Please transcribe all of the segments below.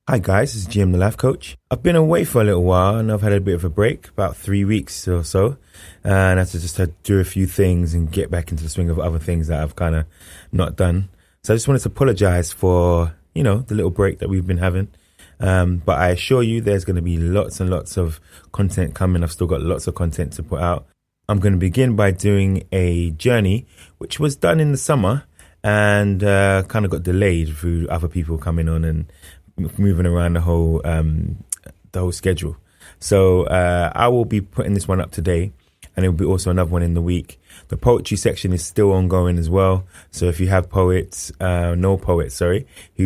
Hi guys, this is GM the Life Coach. I've been away for a little while and I've had a bit of a break, about 3 weeks or so. And I had to just do a few things and get back into the swing of other things that I've kind of not done. So I just wanted to apologize for, the little break that we've been having. But I assure you there's going to be lots and lots of content coming. I've still got lots of content to put out. I'm going to begin by doing a journey, which was done in the summer and kind of got delayed through other people coming on and moving around the whole schedule. So I will be putting this one up today, and there will be also another one in the week. The poetry section is still ongoing as well. So if you have who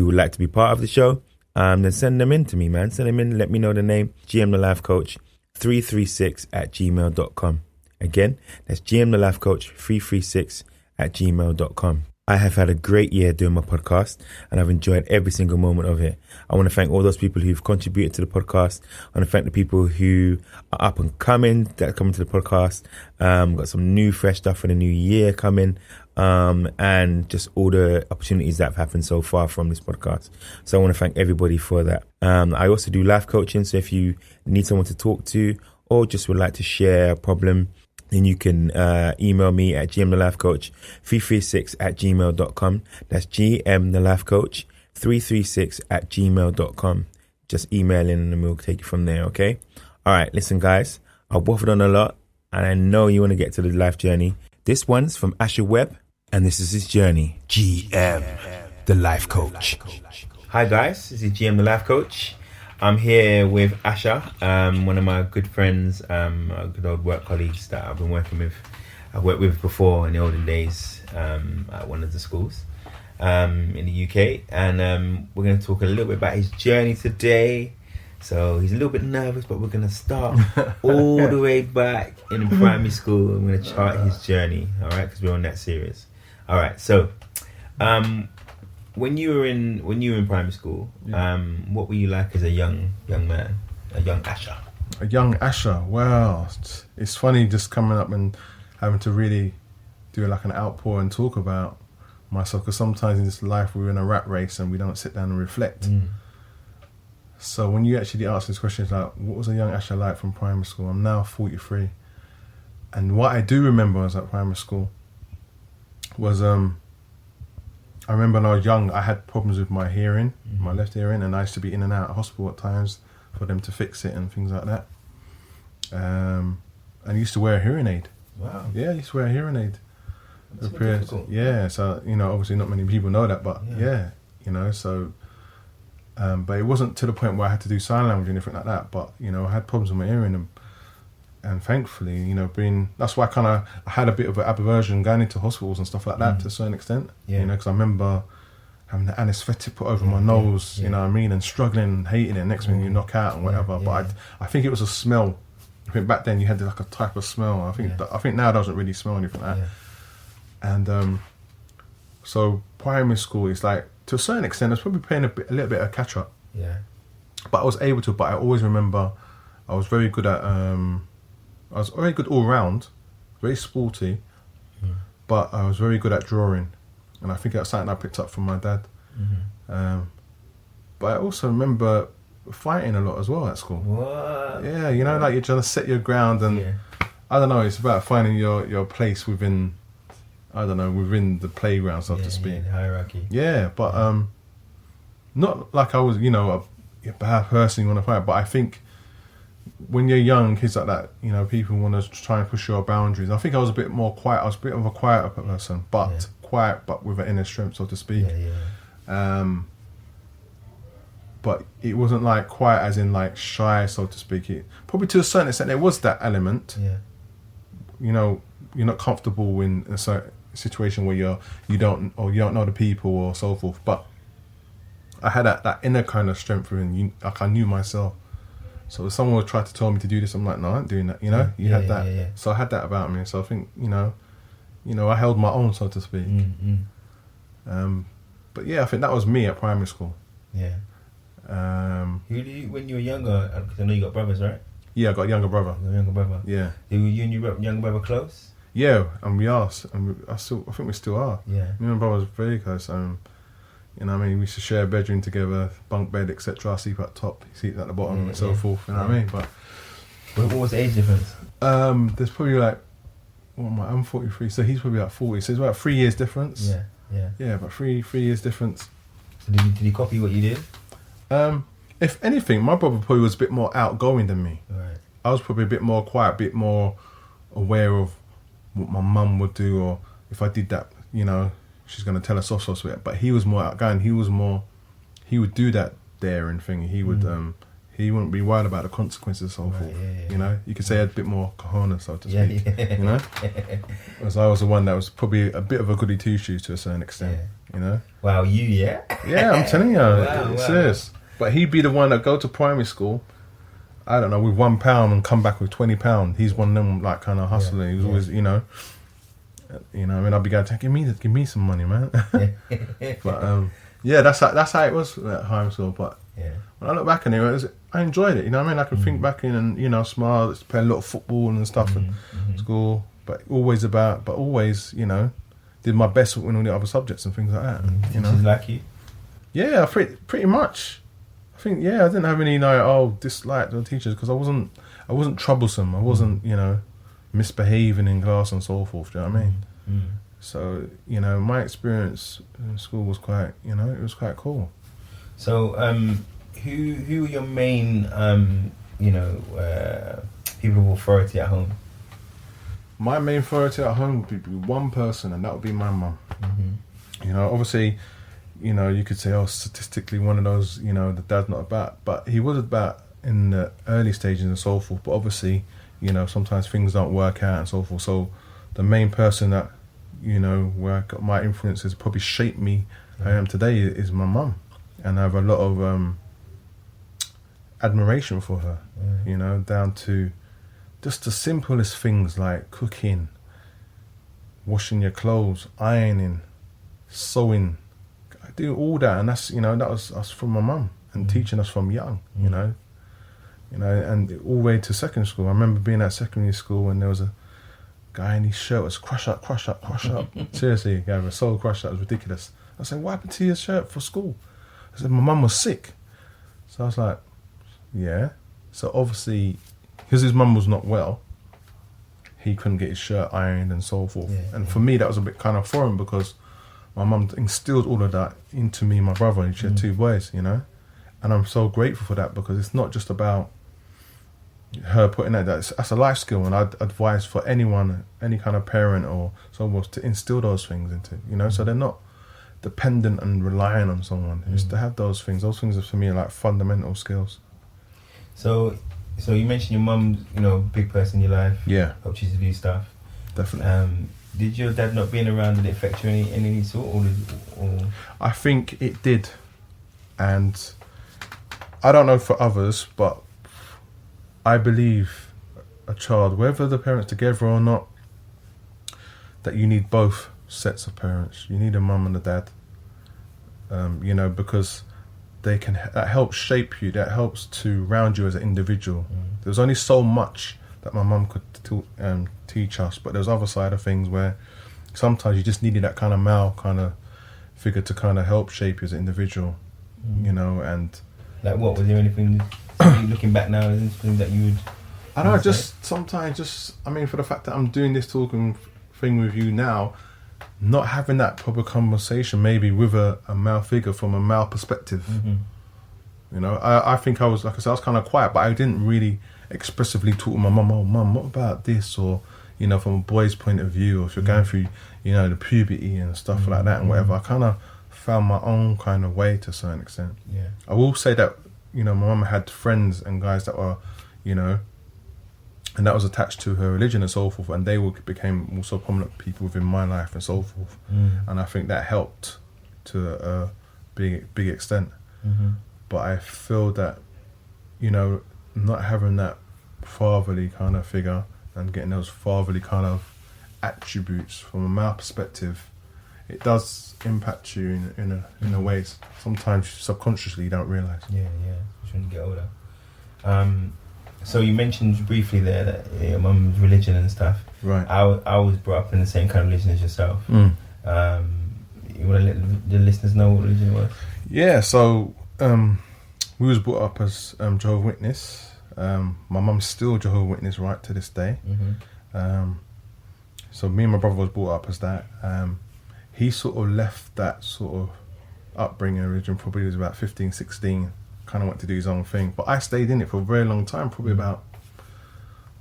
would like to be part of the show, then send them in to me, man. Send them in, let me know the name, GM the Life Coach 336@gmail.com. Again, that's GM the Life Coach 336@gmail.com. I have had a great year doing my podcast and I've enjoyed every single moment of it. I want to thank all those people who've contributed to the podcast. I want to thank the people who are up and coming, that are coming to the podcast. Got some new fresh stuff for the new year coming, and just all the opportunities that have happened so far from this podcast. So I want to thank everybody for that. I also do life coaching. So if you need someone to talk to or just would like to share a problem, then you can email me at gmthelifecoach336@gmail.com. That's gmthelifecoach336@gmail.com. Just email in and we'll take it from there, okay? All right, listen, guys. I've waffled on a lot, and I know you want to get to the life journey. This one's from Asha Webb, and this is his journey. GM, the Life Coach. Hi, guys. This is GM, the Life Coach. I'm here with Asha, one of my good friends, good old work colleagues that I've been working with. I've worked with before in the olden days at one of the schools in the UK. And we're going to talk a little bit about his journey today. So he's a little bit nervous, but we're going to start all the way back in primary school. I'm going to chart his journey, all right, because we're on that series. All right, so... When you were in primary school, what were you like as a young man, a young Asha? A young Asha, wow. It's funny just coming up and having to really do like an outpour and talk about myself, because sometimes in this life we're in a rat race and we don't sit down and reflect. So when you actually ask this question, it's like, what was a young Asha like from primary school? I'm now 43. And what I do remember was at primary school was... I remember when I was young, I had problems with my hearing, my left hearing, and I used to be in and out of hospital at times for them to fix it and things like that. And I used to wear a hearing aid. Wow. Yeah, I used to wear a hearing aid. That's difficult. Yeah, so, obviously not many people know that, but so... but it wasn't to the point where I had to do sign language or anything like that, but, I had problems with my hearing and thankfully, that's why I had a bit of an aversion going into hospitals and stuff like that to a certain extent. Yeah. Because I remember having the anaesthetic put over my nose, you know what I mean, and struggling and hating it. Next minute you knock out and whatever. But I think it was a smell. I think back then you had like a type of smell. I think now it doesn't really smell anything like that. And so primary school is like, to a certain extent, I was probably playing a little bit of catch up. Yeah. But I was able to. But I always remember I was very good at. I was very good all round, very sporty, but I was very good at drawing, and I think that's something I picked up from my dad. But I also remember fighting a lot as well at school. What? Yeah, like you're trying to set your ground, and I don't know. It's about finding your place within, within the playground, so to speak. Yeah, the hierarchy. Yeah, but not like I was, a bad person you want to fight, but I think. When you're young, kids like that, people want to try and push your boundaries. I think I was a bit more quiet. I was a bit of a quieter person, but quiet, but with an inner strength, so to speak. But it wasn't like quiet as in like shy, so to speak. It probably to a certain extent there was that element. Yeah. You're not comfortable in a certain situation where you don't know the people or so forth. But I had that inner kind of strength within. Like I knew myself. So if someone would try to tell me to do this, I'm like, no, I ain't doing that. You had that. Yeah. So I had that about me. So I think, I held my own, so to speak. But yeah, I think that was me at primary school. Yeah. Who do you, when you were younger? Because I know you got brothers, right? Yeah, I got a younger brother. Yeah. You and your younger brother close? Yeah, and we are. And I think we still are. Yeah. Me and my brother was very close. You know what I mean? We used to share a bedroom together, bunk bed, etc. I sleep at top, he sleeps at the bottom, and so forth. You know what I mean? But what was the age difference? there's probably like, I'm 43, so he's probably like 40. So it's about 3 years difference. Yeah, about three years difference. So did he copy what you did? If anything, my brother probably was a bit more outgoing than me. Right. I was probably a bit more quiet, a bit more aware of what my mum would do, or if I did that, you know, she's going to tell us off so sweet. But he was more outgoing. He would do that daring thing. He would, he wouldn't be worried about the consequences and so forth. You know, you could say I had a bit more cojones, so to speak. You know, whereas I was the one that was probably a bit of a goody two shoes to a certain extent. You know. Wow, yeah, I'm telling you, serious. But he'd be the one that go to primary school, I don't know, with £1 and come back with £20. He's one of them like kind of hustler. He was always, you know, I mean, I'd be going to give me some money, man. But that's how it was at high school. But when I look back on it, I enjoyed it. You know what I mean? I can think back in and, you know, smile, play a lot of football and stuff in school, but always, you know, did my best in all the other subjects and things like that. You know, like you? Yeah, pretty much. I think I didn't have any dislike to the teachers because I wasn't troublesome. I wasn't, you know, misbehaving in class and so forth. Do you know what I mean? So, you know, my experience in school was quite, you know, it was quite cool. So, who were your main, people of authority at home? My main authority at home would be one person, and that would be my mum. You know, obviously, you know, you could say, statistically, one of those, you know, the dad's not about, but he was about in the early stages and so forth. But obviously, you know, sometimes things don't work out and so forth. So the main person that, you know, where I got my influences probably shaped me I am today is my mum. And I have a lot of admiration for her, you know, down to just the simplest things like cooking, washing your clothes, ironing, sewing. I do all that, and that's, you know, that was us from my mum and teaching us from young, you know, and all the way to secondary school. I remember being at secondary school and there was a guy and his shirt was crush up. Seriously, guy was so crushed up, it was ridiculous. I said, what happened to your shirt for school? I said, my mum was sick. So I was like, yeah. So obviously, because his mum was not well, he couldn't get his shirt ironed and so forth. And for me, that was a bit kind of foreign because my mum instilled all of that into me and my brother, and she had two boys, you know. And I'm so grateful for that because it's not just about her putting that's a life skill, and I'd advise for anyone, any kind of parent or someone to instill those things into, you know, so they're not dependent and relying on someone. It's to have those things. Those things are for me like fundamental skills. So you mentioned your mum, you know, big person in your life. Yeah. Helped you to do stuff. Definitely. Did your dad not being around, did it affect you in any sort? Or? I think it did. And I don't know for others, but I believe a child, whether the parents together or not, that you need both sets of parents. You need a mum and a dad. You know, because that helps shape you, that helps to round you as an individual. There's only so much that my mum could teach us, but there's other side of things where sometimes you just needed that kind of male kind of figure to kind of help shape you as an individual, you know. And like, what was there anything looking back now, is anything that you would? I don't know, just sometimes, I mean, for the fact that I'm doing this talking thing with you now, not having that proper conversation maybe with a male figure from a male perspective. You know, I think I was, like I said, I was kind of quiet, but I didn't really expressively talk to my mum. Oh, mum, what about this? Or, you know, from a boy's point of view, or if you're going through, you know, the puberty and stuff like that and whatever, I kind of found my own kind of way to a certain extent. I will say that, you know, my mum had friends and guys that were, you know, and that was attached to her religion and so forth, and they became also prominent people within my life and so forth. And I think that helped to a big extent. But I feel that, you know, not having that fatherly kind of figure and getting those fatherly kind of attributes from a male perspective, it does impact you in a way sometimes subconsciously you don't realise. Yeah, especially when you get older. So you mentioned briefly there that your mum's religion and stuff. Right. I was brought up in the same kind of religion as yourself. you want to let the listeners know what religion was? Yeah, so we was brought up as Jehovah's Witness. My mum's still Jehovah's Witness right to this day. So me and my brother was brought up as that. He sort of left that sort of upbringing religion probably was about 15, 16, kind of went to do his own thing. But I stayed in it for a very long time, probably about,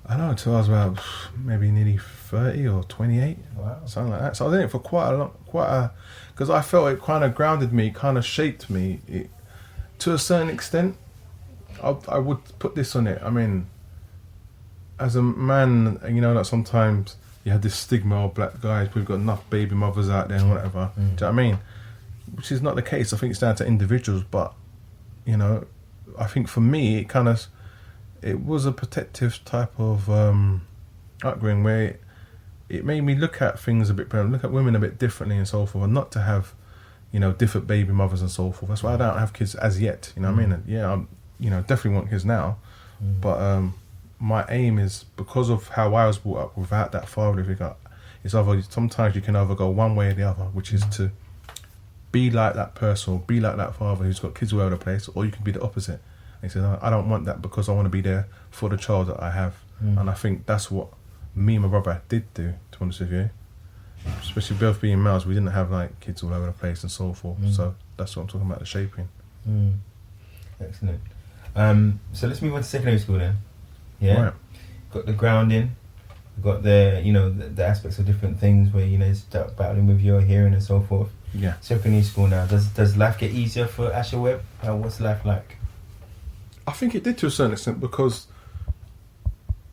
I don't know, till I was about maybe nearly 30 or 28, something like that. So I was in it for because I felt it kind of grounded me, kind of shaped me. To a certain extent, I would put this on it. I mean, as a man, you know, that sometimes you have this stigma of black guys, we've got enough baby mothers out there and whatever. Do you know what I mean? Which is not the case. I think it's down to individuals, but, you know, I think for me, it was a protective type of upbringing where it made me look at things a bit better, look at women a bit differently and so forth, and not to have, you know, different baby mothers and so forth. That's why I don't have kids as yet, you know what I mean? Yeah, I'm, you know, definitely want kids now, but my aim is, because of how I was brought up without that fatherly figure, it's either, sometimes you can either go one way or the other, which is to be like that person, or be like that father who's got kids all over the place, or you can be the opposite. And he said, I don't want that because I want to be there for the child that I have. And I think that's what me and my brother did do, to be honest with you. Especially both being males, we didn't have like kids all over the place and so forth. So that's what I'm talking about, the shaping. Excellent. So let's move on to secondary school then. Yeah. Right. Got the grounding. Got the, you know, the aspects of different things where, you know, start battling with your hearing and so forth. Yeah. Secondary school now. Does life get easier for Asha Webb? What's life like? I think it did to a certain extent, because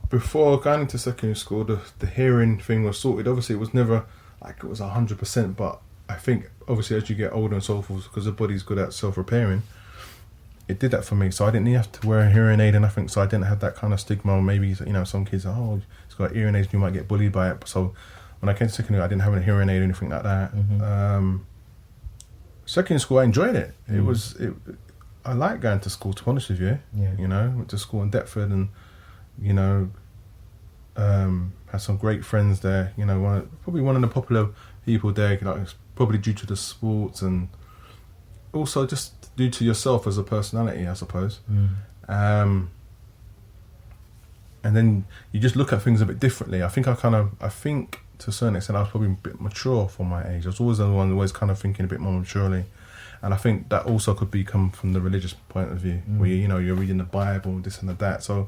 before going into secondary school, the hearing thing was sorted. Obviously, it was never like it was 100%, but I think obviously as you get older and so forth, because the body's good at self-repairing, it did that for me. So I didn't have to wear a hearing aid, and I think so I didn't have that kind of stigma. Or maybe, you know, some kids are, oh, it's got hearing aids, you might get bullied by it. So when I came to secondary, I didn't have a hearing aid or anything like that. Secondary school, I enjoyed it. I like going to school, to be honest with you. Yeah. You know, went to school in Deptford, and, you know, had some great friends there. You know, probably one of the popular people there. You know, it's probably due to the sports, and also just due to yourself as a personality, I suppose. And then you just look at things a bit differently. I think to a certain extent I was probably a bit mature for my age. I was always the one always kind of thinking a bit more maturely. And I think that also could come from the religious point of view, where, you know, you're reading the Bible and this and that. So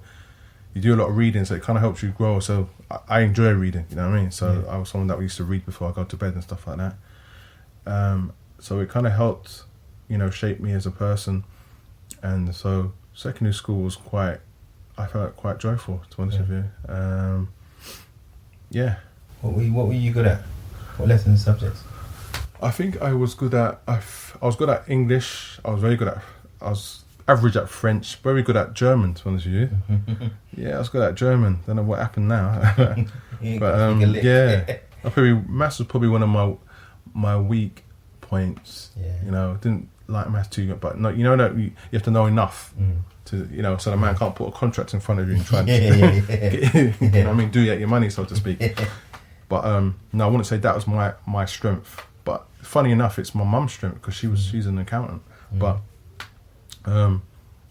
you do a lot of reading, so it kind of helps you grow. So I enjoy reading, you know what I mean? So I was someone that we used to read before I go to bed and stuff like that. So it kind of helped, you know, shape me as a person. And so secondary school was I felt quite joyful, to be honest with you. Yeah. What were you good at? What lessons and subjects? I think I was good at I was good at English. I was average at French. Very good at German, to be honest with you. Yeah, I was good at German. Don't know what happened now. But yeah, maths was probably one of my weak points. Yeah. You know, didn't like maths too much, but no, you know that you have to know enough to, you know, so the man can't put a contract in front of you and try and get, you know what I mean, do you get your money, so to speak. But no, I wouldn't say that was my strength. But funny enough, it's my mum's strength, because she's an accountant. But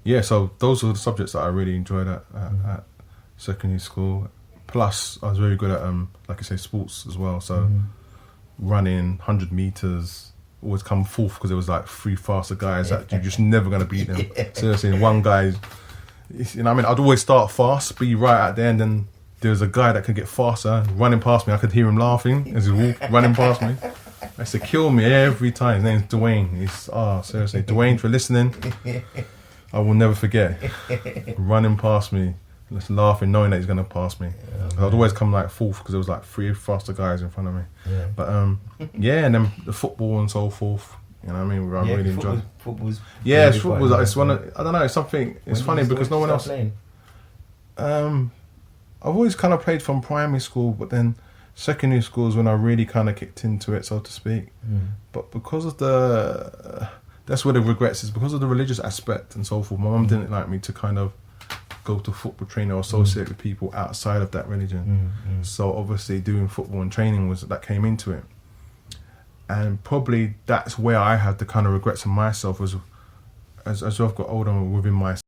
yeah, so those are the subjects that I really enjoyed at secondary school. Plus, I was very good at like I say, sports as well. So running 100 meters, always come fourth, because there was like 3 faster guys that you're just never gonna beat them. Seriously, one guy, you know what I mean, I'd always start fast, be right at the end, and there was a guy that could get faster running past me. I could hear him laughing as he walked running past me. He used to kill me every time. His name's Dwayne. Seriously, Dwayne, for listening, I will never forget. Running past me, just laughing, knowing that he's going to pass me. I'd always come like fourth, because there was like 3 faster guys in front of me. Yeah. But yeah, and then the football and so forth. You know what I mean? I really enjoyed. Football's it's one of, I don't know. It's something. It's funny because no one else. Playing? I've always kind of played from primary school, but then secondary school is when I really kind of kicked into it, so to speak. But because of that's where the regrets is, because of the religious aspect and so forth. My mum didn't like me to kind of go to football training or associate with people outside of that religion. So obviously doing football and training that came into it. And probably that's where I had the kind of regrets of myself as I've got older within myself.